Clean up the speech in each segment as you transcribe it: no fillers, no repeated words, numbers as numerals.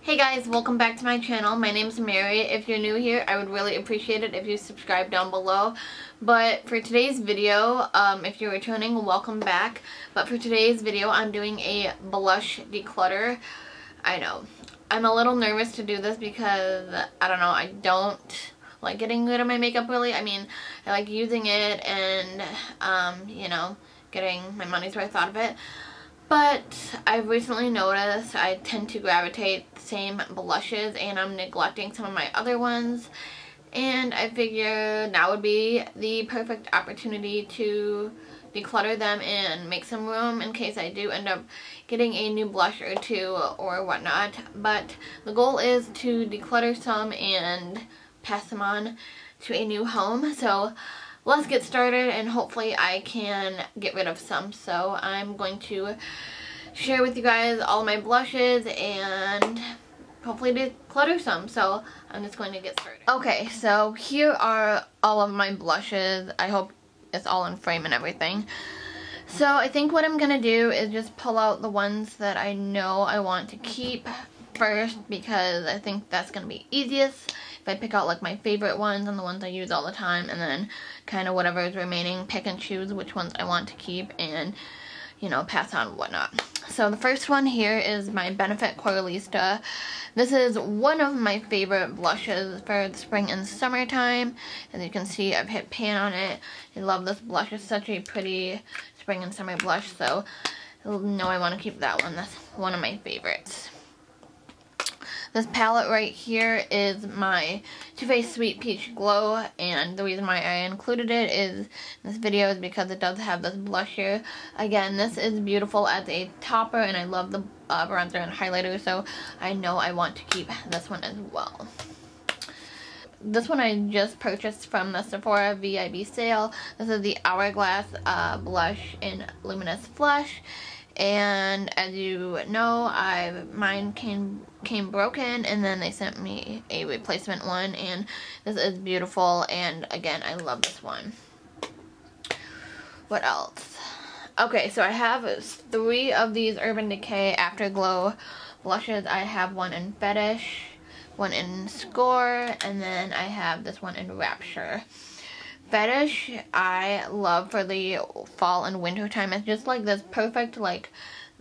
Hey guys, welcome back to my channel. My name's Mary. If you're new here, I would really appreciate it if you subscribe down below. But for today's video, if you're returning, welcome back. But for today's video, I'm doing a blush declutter. I know, I'm a little nervous to do this because, I don't know, I don't like getting rid of my makeup really. I mean, I like using it and, you know, getting my money's worth out of it. But I've recently noticed I tend to gravitate the same blushes and I'm neglecting some of my other ones. And I figured now would be the perfect opportunity to declutter them and make some room in case I do end up getting a new blush or two or whatnot. But the goal is to declutter some and pass them on to a new home. So let's get started and hopefully I can get rid of some. So I'm going to share with you guys all my blushes and hopefully declutter some. So I'm just going to get started. Okay, so here are all of my blushes. I hope it's all in frame and everything. So I think what I'm going to do is just pull out the ones that I know I want to keep first because I think that's going to be easiest. If I pick out like my favorite ones and the ones I use all the time, and then kind of whatever is remaining, pick and choose which ones I want to keep and, you know, pass on whatnot. So the first one here is my Benefit Coralista. This is one of my favorite blushes for the spring and summertime. As you can see, I've hit pan on it. I love this blush. It's such a pretty spring and summer blush, so I know I want to keep that one. That's one of my favorites. This palette right here is my Too Faced Sweet Peach Glow, and the reason why I included it is in this video is because it does have this blush here. Again, this is beautiful as a topper, and I love the bronzer and highlighter, so I know I want to keep this one as well. This one I just purchased from the Sephora V.I.B sale. This is the Hourglass blush in Luminous Flush. And as you know, mine came broken, and then they sent me a replacement one, and this is beautiful, and again, I love this one. What else? Okay, so I have 3 of these Urban Decay Afterglow blushes. I have one in Fetish, one in Score, and then I have this one in Rapture. Fetish I love for the fall and winter time. It's just like this perfect like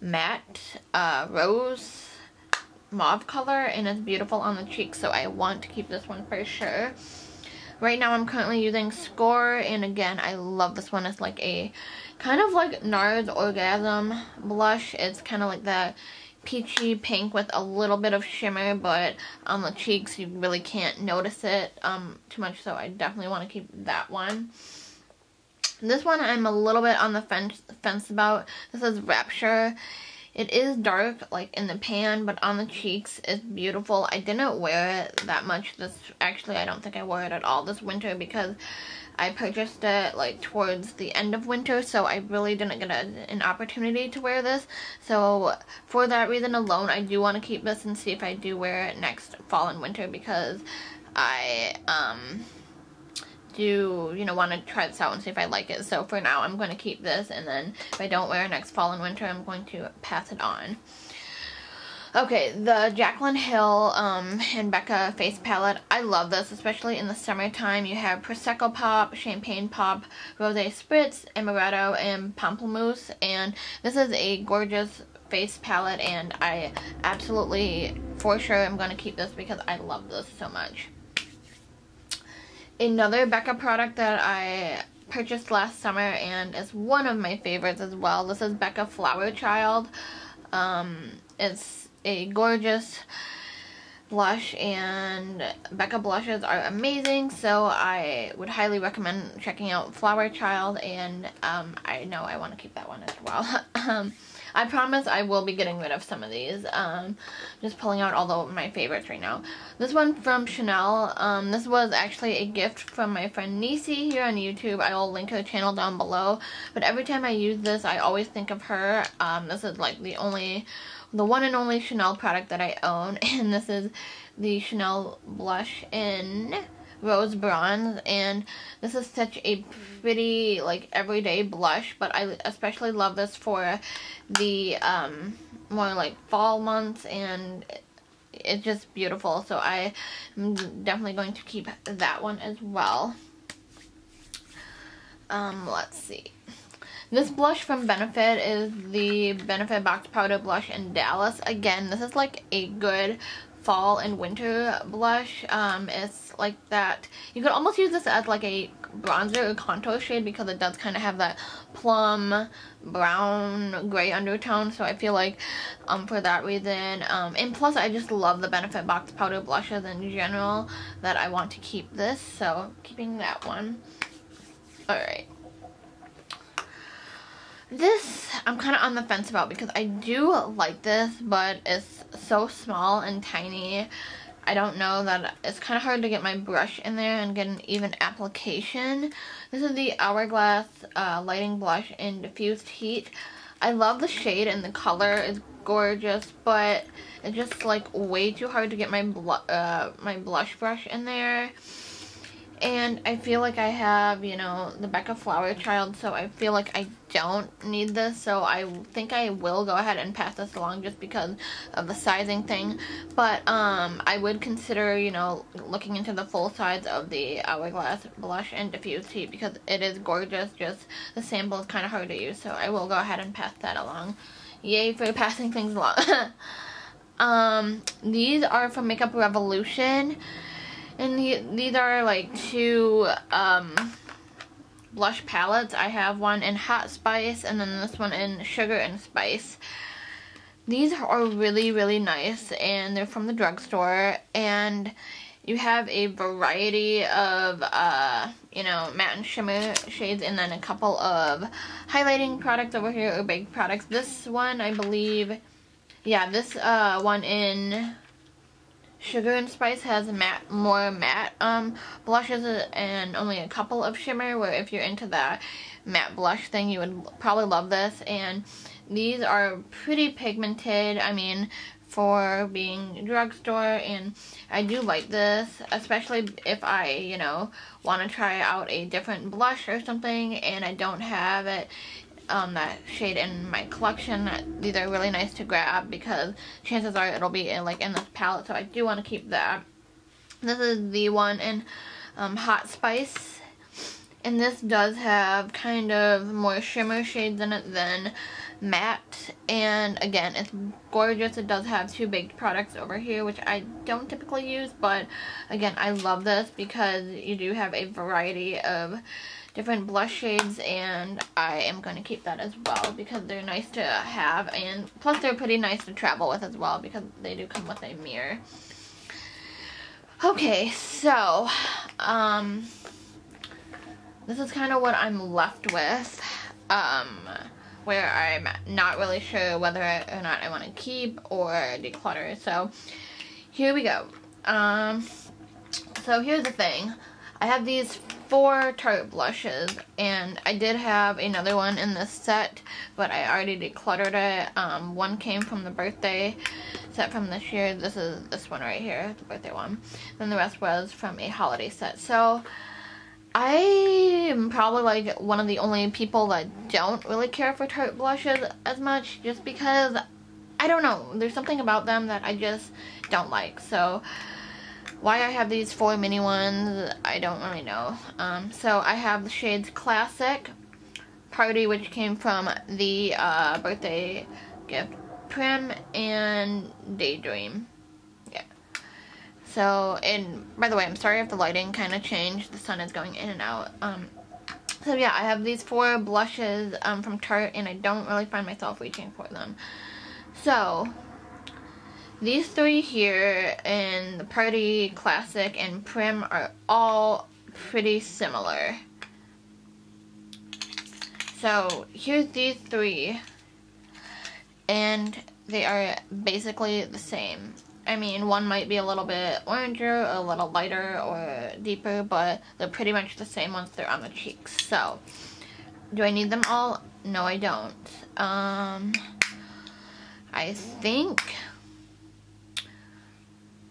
matte rose mauve color, and it's beautiful on the cheeks, so I want to keep this one for sure. Right now I'm currently using Score, and again I love this one. It's like a kind of like NARS Orgasm blush. It's kind of like that peachy pink with a little bit of shimmer, but on the cheeks you really can't notice it too much, so I definitely want to keep that one. This one I'm a little bit on the fence about. This is Rapture. It is dark like in the pan, but on the cheeks it's beautiful. I didn't wear it that much actually I don't think I wore it at all this winter because I purchased it like towards the end of winter, so I really didn't get an opportunity to wear this. So for that reason alone, I do want to keep this and see if I do wear it next fall and winter, because I do, you know, want to try this out and see if I like it. So for now, I'm going to keep this, and then if I don't wear it next fall and winter, I'm going to pass it on. Okay, the Jaclyn Hill and Becca face palette. I love this, especially in the summertime. You have Prosecco Pop, Champagne Pop, Rosé Spritz, Amaretto, and Pamplemousse. And this is a gorgeous face palette, and I absolutely, for sure, am going to keep this because I love this so much. Another Becca product that I purchased last summer, and is one of my favorites as well. This is Becca Flower Child. It's a gorgeous blush, and Becca blushes are amazing, so I would highly recommend checking out Flower Child, and I know I want to keep that one as well. I promise I will be getting rid of some of these. Just pulling out all of my favorites right now. This one from Chanel. This was actually a gift from my friend Nisi here on YouTube. I will link her channel down below. But every time I use this, I always think of her. This is like the one and only Chanel product that I own. And this is the Chanel blush in Rose Bronze, and this is such a pretty like everyday blush, but I especially love this for the more like fall months, and it's just beautiful. So I am definitely going to keep that one as well. Let's see. This blush from Benefit is the Benefit Box Powder Blush in Dallas. Again, this is like a good fall and winter blush. It's like that. You could almost use this as like a bronzer or contour shade because it does kind of have that plum, brown, gray undertone. So I feel like for that reason, and plus I just love the Benefit Box Powder blushes in general, that I want to keep this. So keeping that one. Alright. This, I'm kind of on the fence about because I do like this, but it's so small and tiny. I don't know that it's kind of hard to get my brush in there and get an even application. This is the Hourglass Lighting Blush in Diffused Heat. I love the shade and the color is gorgeous, but it's just like way too hard to get my my blush brush in there. And I feel like I have, you know, the Becca Flower Child, so I feel like I don't need this. So I think I will go ahead and pass this along just because of the sizing thing. But I would consider, you know, looking into the full size of the Hourglass Blush in Diffused Heat because it is gorgeous. Just the sample is kind of hard to use, so I will go ahead and pass that along. Yay for passing things along. These are from Makeup Revolution. And these are like two blush palettes. I have one in Hot Spice and then this one in Sugar and Spice. These are really, really nice and they're from the drugstore. And you have a variety of, you know, matte and shimmer shades and then a couple of highlighting products over here, or big products. This one, I believe, yeah, this one in Sugar and Spice has more matte blushes and only a couple of shimmer, where if you're into that matte blush thing, you would probably love this. And these are pretty pigmented, I mean, for being drugstore, and I do like this, especially if I, you know, want to try out a different blush or something and I don't have it that shade in my collection. These are really nice to grab because chances are it'll be in, like in this palette, so I do want to keep that. This is the one in Hot Spice, and this does have kind of more shimmer shades in it than matte, and again, it's gorgeous. It does have two baked products over here, which I don't typically use, but again, I love this because you do have a variety of different blush shades, and I am going to keep that as well because they're nice to have, and plus they're pretty nice to travel with as well because they do come with a mirror. Okay, so this is kind of what I'm left with, where I'm not really sure whether or not I want to keep or declutter. So here we go. So here's the thing. I have these 4 Tarte blushes, and I did have another one in this set, but I already decluttered it. One came from the birthday set from this year. This is this one right here, the birthday one. Then the rest was from a holiday set. So I am probably like one of the only people that don't really care for Tarte blushes as much, just because, I don't know, there's something about them that I just don't like. So why I have these 4 mini ones, I don't really know. So I have the shades Classic, Party, which came from the birthday gift, Prim, and Daydream. Yeah. So, and by the way, I'm sorry if the lighting kind of changed. The sun is going in and out. So yeah, I have these 4 blushes from Tarte, and I don't really find myself reaching for them. So these 3 here in the Party, Classic, and Prim are all pretty similar. So here's these 3, and they are basically the same. I mean, one might be a little bit oranger, a little lighter, or deeper, but they're pretty much the same once they're on the cheeks. So, do I need them all? No, I don't. I think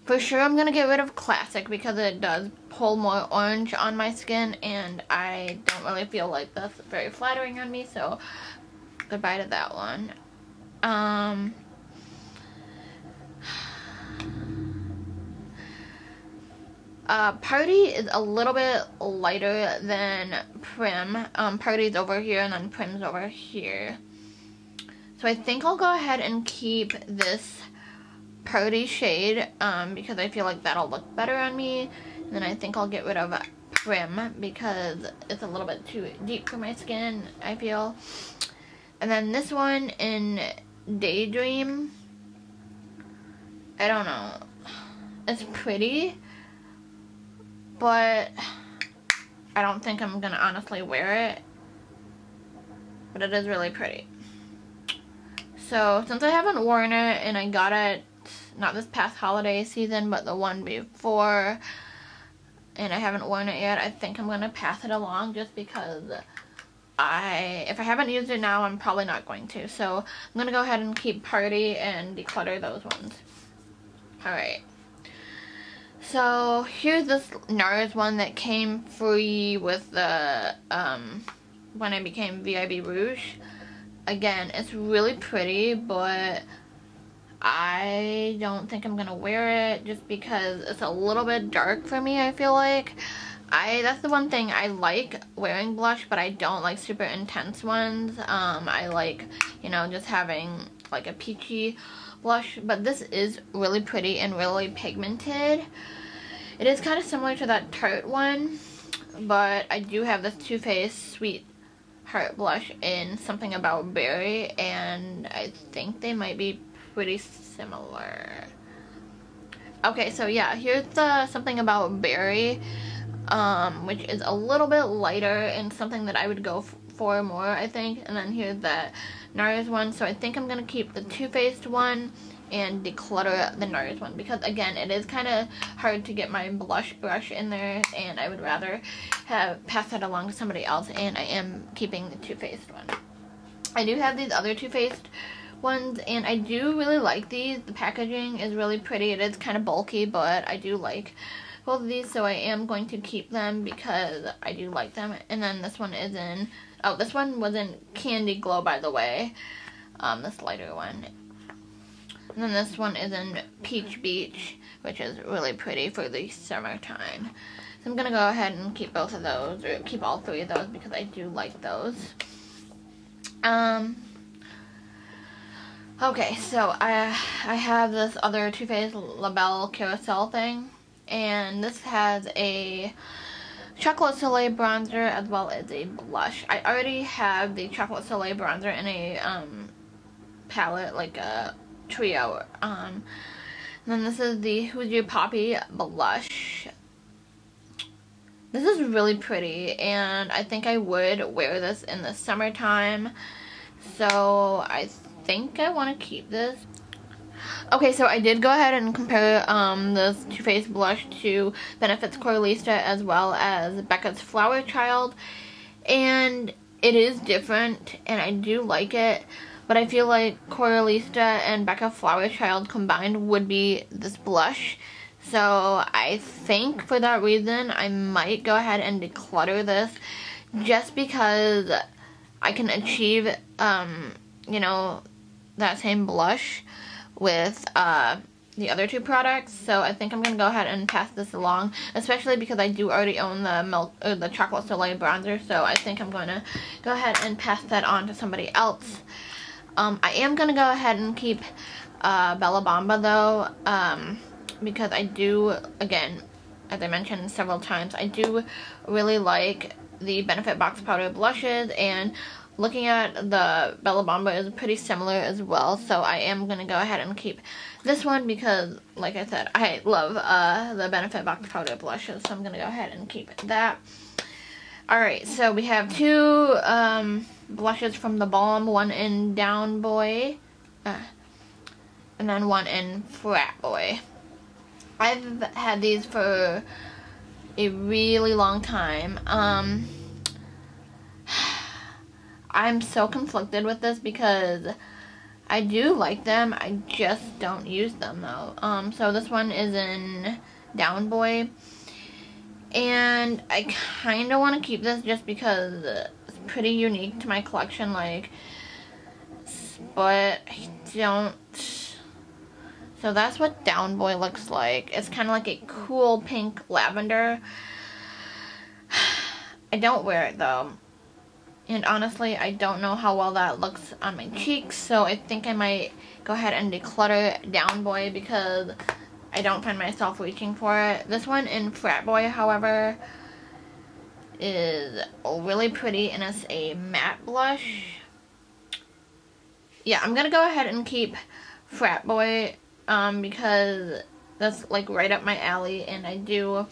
for sure I'm gonna get rid of Classic because it does pull more orange on my skin, and I don't really feel like that's very flattering on me, so goodbye to that one. Party is a little bit lighter than Prim. Party's over here and then Prim's over here. So I think I'll go ahead and keep this Party shade because I feel like that'll look better on me. And then I think I'll get rid of Prim because it's a little bit too deep for my skin, I feel. And then this one in Daydream, I don't know. It's pretty, but I don't think I'm gonna honestly wear it. But it is really pretty. So since I haven't worn it and I got it not this past holiday season but the one before, and I haven't worn it yet, I think I'm gonna pass it along just because if I haven't used it now, I'm probably not going to. So I'm gonna go ahead and keep Party and Declutter those ones. Alright. So here's this NARS one that came free with the when I became V.I.B. Rouge. Again, it's really pretty, but I don't think I'm gonna wear it just because it's a little bit dark for me, I feel like. That's the one thing I like wearing blush, but I don't like super intense ones. I like, you know, just having like a peachy blush, but this is really pretty and really pigmented. It is kind of similar to that Tarte one, but I do have this Too Faced Sweet Heart blush in Something About Berry, and I think they might be pretty similar. Okay, so yeah, here's the Something About Berry, which is a little bit lighter and something that I would go for more, I think. And then here's that NARS one, so I think I'm going to keep the Too Faced one and declutter the NARS one because, again, it is kind of hard to get my blush brush in there, and I would rather pass that along to somebody else, and I am keeping the Too Faced one. I do have these other Too Faced ones, and I do really like these. The packaging is really pretty. It is kind of bulky, but I do like both of these, so I am going to keep them because I do like them. And then this one is in, oh, this one was in Candy Glow, by the way, this lighter one. And then this one is in Peach Beach, which is really pretty for the summertime. So I'm going to go ahead and keep both of those, or keep all three of those because I do like those. Okay, so I have this other Too Faced La Belle Carousel thing, and this has a Chocolate Soleil bronzer as well as a blush. I already have the Chocolate Soleil bronzer in a palette, like a trio. And then this is the Who's Your Poppy blush. This is really pretty, and I think I would wear this in the summertime, so I think I want to keep this. Okay, so I did go ahead and compare this Too Faced blush to Benefit's Coralista as well as Becca's Flower Child, and it is different, and I do like it, but I feel like Coralista and Becca Flower Child combined would be this blush. So I think for that reason I might go ahead and declutter this just because I can achieve, you know, that same blush with the other two products. So I think I'm going to go ahead and pass this along, especially because I do already own the Chocolate Soleil bronzer, so I think I'm going to go ahead and pass that on to somebody else. I am going to go ahead and keep Bella Bamba though, because I do, again, as I mentioned several times, I do really like the Benefit Box Powder blushes, and looking at the Bella Bamba is pretty similar as well, so I am going to go ahead and keep this one because, like I said, I love the Benefit Box Powder blushes, so I'm going to go ahead and keep that. Alright, so we have two blushes from the Balm, one in Down Boy, and then one in Frat Boy. I've had these for a really long time. I'm so conflicted with this because I do like them, I just don't use them though. So this one is in Down Boy, and I kind of want to keep this just because it's pretty unique to my collection, like, but I don't So that's what Down Boy looks like. It's kind of like a cool pink lavender. I don't wear it though. And honestly, I don't know how well that looks on my cheeks. So I think I might go ahead and declutter Down Boy because I don't find myself reaching for it. This one in Frat Boy, however, is really pretty and it's a matte blush. Yeah, I'm going to go ahead and keep Frat Boy because that's like right up my alley and I do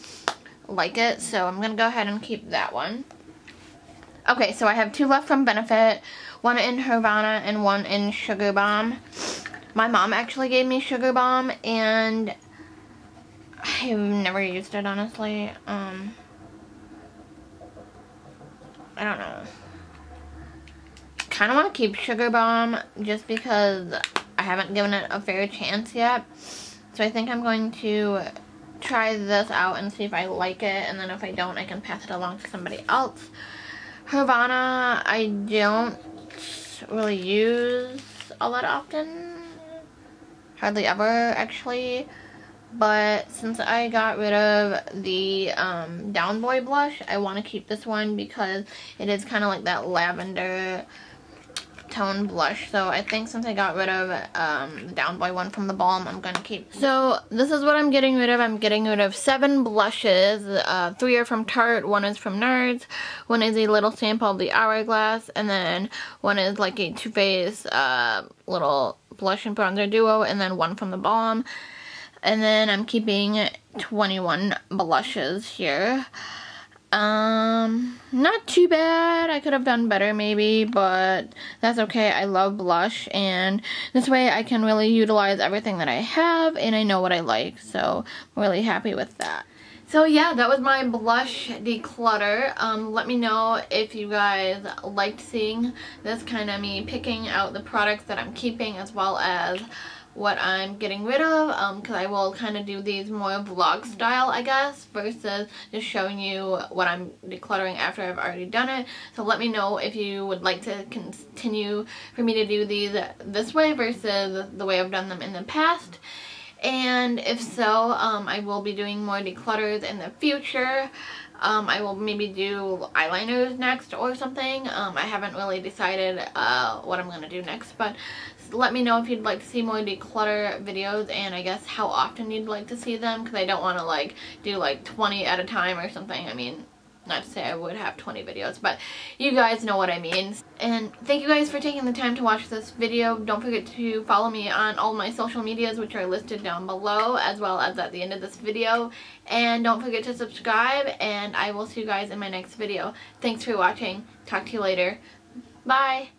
like it. So I'm going to go ahead and keep that one. Okay, so I have 2 left from Benefit, one in Havana and one in Sugar Bomb. My mom actually gave me Sugar Bomb and I've never used it, honestly. I don't know. Kind of want to keep Sugar Bomb just because I haven't given it a fair chance yet. So I think I'm going to try this out and see if I like it, and then if I don't, I can pass it along to somebody else. Havana, I don't really use all that often. Hardly ever, actually. But since I got rid of the Down Boy blush, I want to keep this one because it is kind of like that lavender tone blush. So I think since I got rid of the Down Boy one from the Balm, I'm going to keep. So this is what I'm getting rid of. I'm getting rid of 7 blushes. 3 are from Tarte, 1 is from NARS, 1 is a little sample of the Hourglass, and then 1 is like a Too Faced little blush and bronzer duo, and then 1 from the Balm. And then I'm keeping 21 blushes here. Not too bad. I could have done better maybe, but that's okay. I love blush, and this way I can really utilize everything that I have, and I know what I like, so I'm really happy with that. So yeah, that was my blush declutter. Let me know if you guys liked seeing this, kind of me picking out the products that I'm keeping as well as what I'm getting rid of, because I will kind of do these more vlog style, I guess, versus just showing you what I'm decluttering after I've already done it. So let me know if you would like to continue for me to do these this way versus the way I've done them in the past. And if so, I will be doing more declutters in the future. I will maybe do eyeliners next or something. I haven't really decided what I'm going to do next, but let me know if you'd like to see more declutter videos, and I guess how often you'd like to see them, because I don't want to like do like 20 at a time or something. I mean, not to say I would have 20 videos, but you guys know what I mean. And thank you guys for taking the time to watch this video. Don't forget to follow me on all my social medias, which are listed down below, as well as at the end of this video. And don't forget to subscribe, and I will see you guys in my next video. Thanks for watching. Talk to you later. Bye!